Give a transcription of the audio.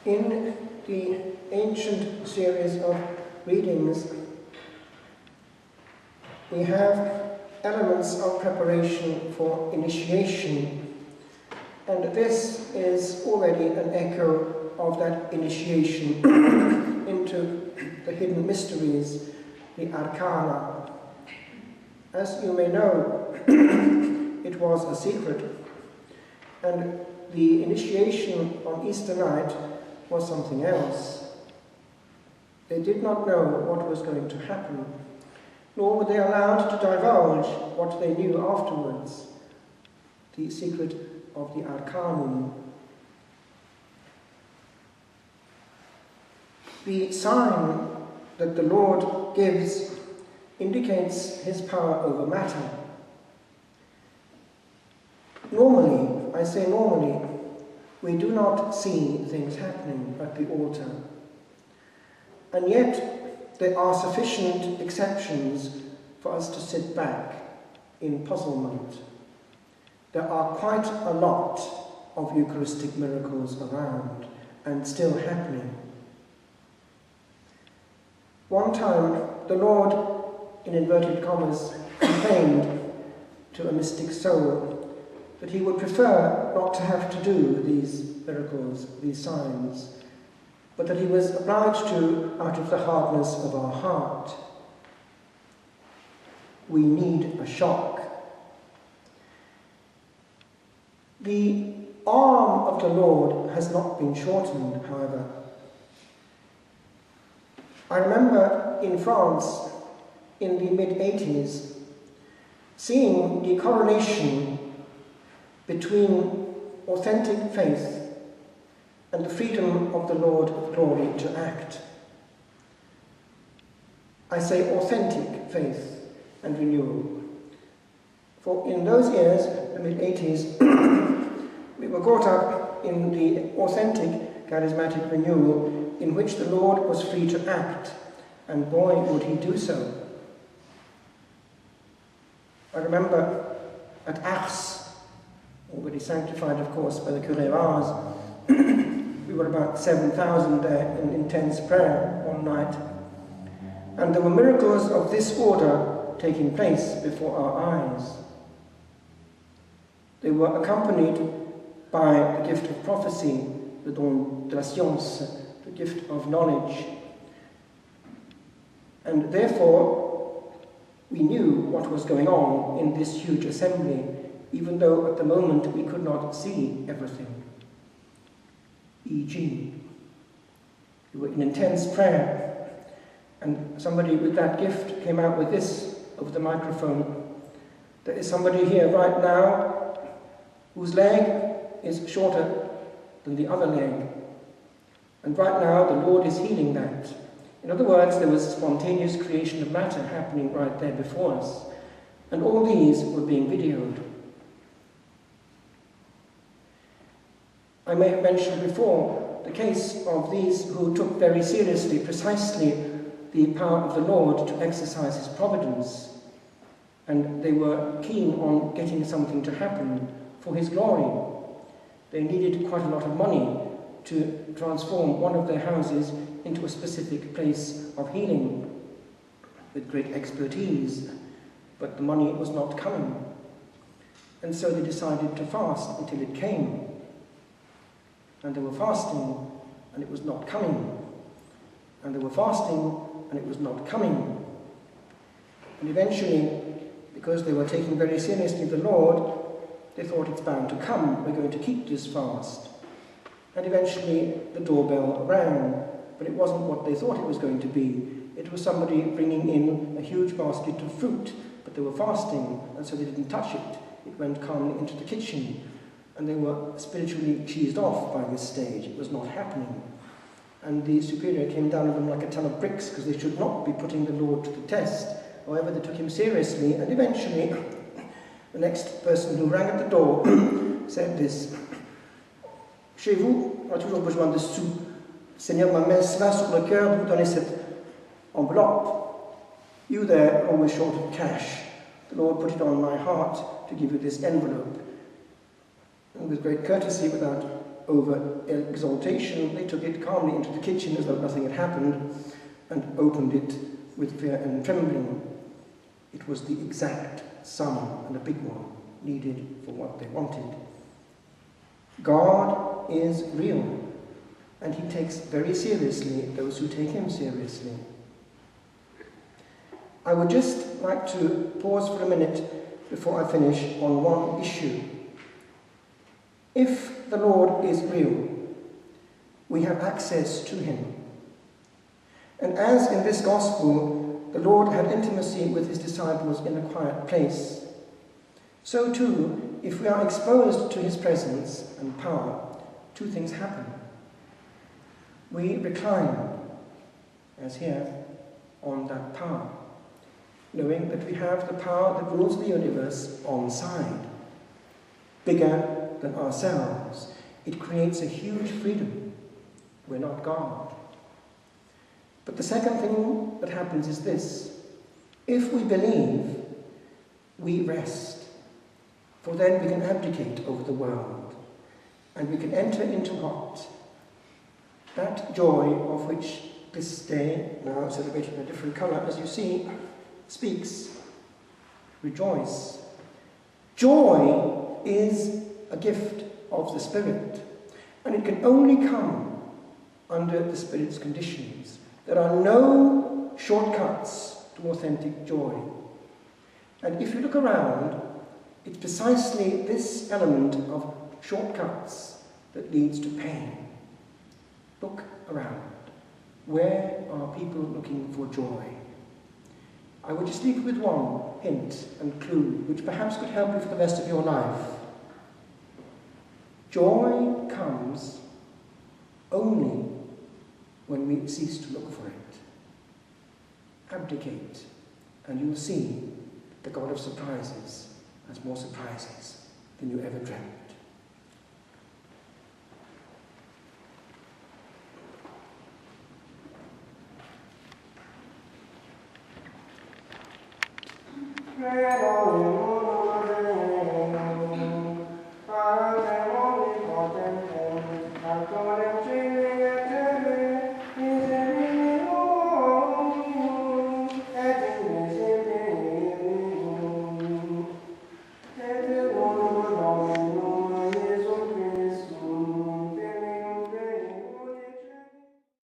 In the ancient series of readings, we have elements of preparation for initiation, and this is already an echo of that initiation into the hidden mysteries, the arcana. As you may know, it was a secret, and the initiation on Easter night was something else. They did not know what was going to happen, nor were they allowed to divulge what they knew afterwards, the secret of the arcanum. The sign that the Lord gives indicates his power over matter. Normally, I say normally, we do not see things happening at the altar. And yet, there are sufficient exceptions for us to sit back in puzzlement. There are quite a lot of Eucharistic miracles around and still happening. One time, the Lord, in inverted commas, complained to a mystic soul that he would prefer not to have to do these miracles, these signs, but that he was obliged to out of the hardness of our heart. We need a shock. The arm of the Lord has not been shortened, however. I remember in France, in the mid-80s, seeing the correlation between authentic faith and the freedom of the Lord of glory to act. I say authentic faith and renewal. For in those years, the mid-80s, we were caught up in the authentic charismatic renewal in which the Lord was free to act, and boy, would he do so. I remember at Ars, already sanctified, of course, by the Curé of Ars, we were about 7,000 there in intense prayer one night. And there were miracles of this order taking place before our eyes. They were accompanied by the gift of prophecy, the don de la science, the gift of knowledge. And therefore, we knew what was going on in this huge assembly, even though at the moment we could not see everything. E.g., we were in intense prayer, and somebody with that gift came out with this over the microphone. There is somebody here right now whose leg is shorter than the other leg, and right now the Lord is healing that. In other words, there was spontaneous creation of matter happening right there before us, and all these were being videoed. I may have mentioned before the case of these who took very seriously precisely the power of the Lord to exercise his providence, and they were keen on getting something to happen for his glory. They needed quite a lot of money to transform one of their houses into a specific place of healing with great expertise, but the money was not coming. And so they decided to fast until it came. And they were fasting, and it was not coming. And they were fasting, and it was not coming. And eventually, because they were taking very seriously the Lord, they thought it's bound to come, we're going to keep this fast. And eventually the doorbell rang, but it wasn't what they thought it was going to be. It was somebody bringing in a huge basket of fruit, but they were fasting, and so they didn't touch it. It went calmly into the kitchen, and they were spiritually cheesed off by this stage. It was not happening. And the superior came down on them like a ton of bricks, because they should not be putting the Lord to the test. However, they took him seriously, and eventually the next person who rang at the door said this: Chez vous, on a toujours besoin de sous. Seigneur m'a mis cela sur le cœur de vous donner cette enveloppe. You there are always short of cash. The Lord put it on my heart to give you this envelope. And with great courtesy, without over exaltation, they took it calmly into the kitchen as though nothing had happened and opened it with fear and trembling. It was the exact sum, and a big one, needed for what they wanted. God is real, and he takes very seriously those who take him seriously. I would just like to pause for a minute before I finish on one issue. If the Lord is real, we have access to him. And as in this gospel, the Lord had intimacy with his disciples in a quiet place, so too, if we are exposed to his presence and power, two things happen. We recline, as here, on that power, knowing that we have the power that rules the universe on side, bigger than ourselves. It creates a huge freedom. We're not God. But the second thing that happens is this. If we believe, we rest. For then we can abdicate over the world. And we can enter into what? That joy of which this day, now celebrated in a different colour, as you see, speaks. Rejoice. Joy is a gift of the Spirit. And it can only come under the Spirit's conditions. There are no shortcuts to authentic joy. And if you look around, it's precisely this element of shortcuts that leads to pain. Look around. Where are people looking for joy? I would just leave you with one hint and clue, which perhaps could help you for the rest of your life. Joy comes only when we cease to look for it. Abdicate, and you will see the God of surprises has more surprises than you ever dreamt. Pray,